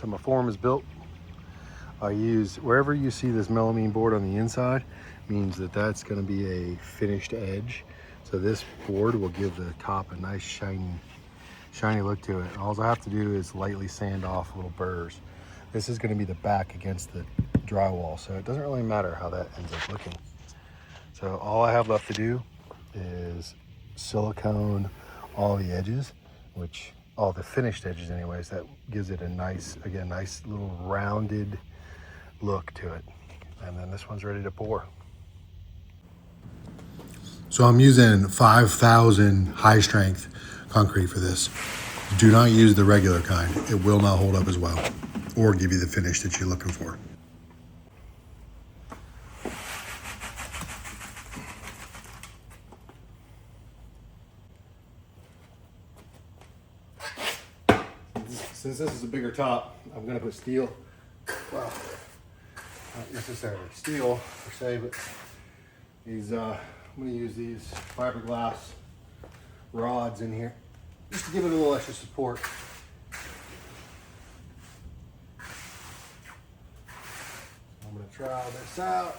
So my form is built. I use, wherever you see this melamine board on the inside, means that that's going to be a finished edge. So this board will give the top a nice shiny look to it. All I have to do is lightly sand off little burrs. This is going to be the back against the drywall, so it doesn't really matter how that ends up looking. So all I have left to do is silicone all the edges, which all the finished edges anyways. That gives it a nice, again, nice little rounded look to it. And then this one's ready to pour. So I'm using 5,000 high strength concrete for this. Do not use the regular kind. It will not hold up as well or give you the finish that you're looking for. Since this is a bigger top, I'm gonna put steel. Well, not necessarily steel per se, but these, I'm gonna use these fiberglass rods in here just to give it a little extra support. I'm gonna try this out.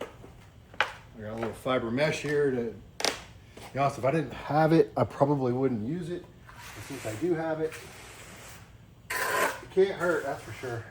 I got a little fiber mesh here to be honest, if I didn't have it, I probably wouldn't use it. But since I do have it, it can't hurt, that's for sure.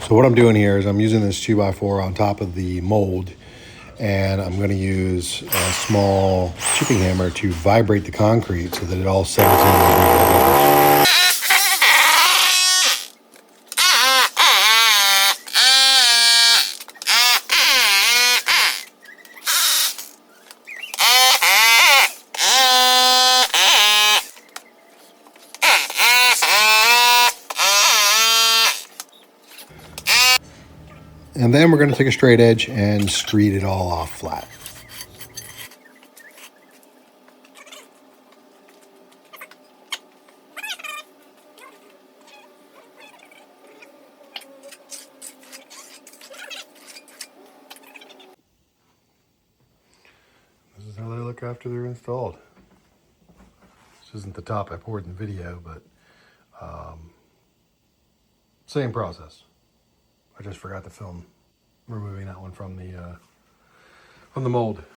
So what I'm doing here is I'm using this 2x4 on top of the mold, and I'm going to use a small chipping hammer to vibrate the concrete so that it all settles in. And then we're going to take a straight edge and street it all off flat. This is how they look after they're installed. This isn't the top I poured in the video, but same process. I just forgot to film removing that one from the mold.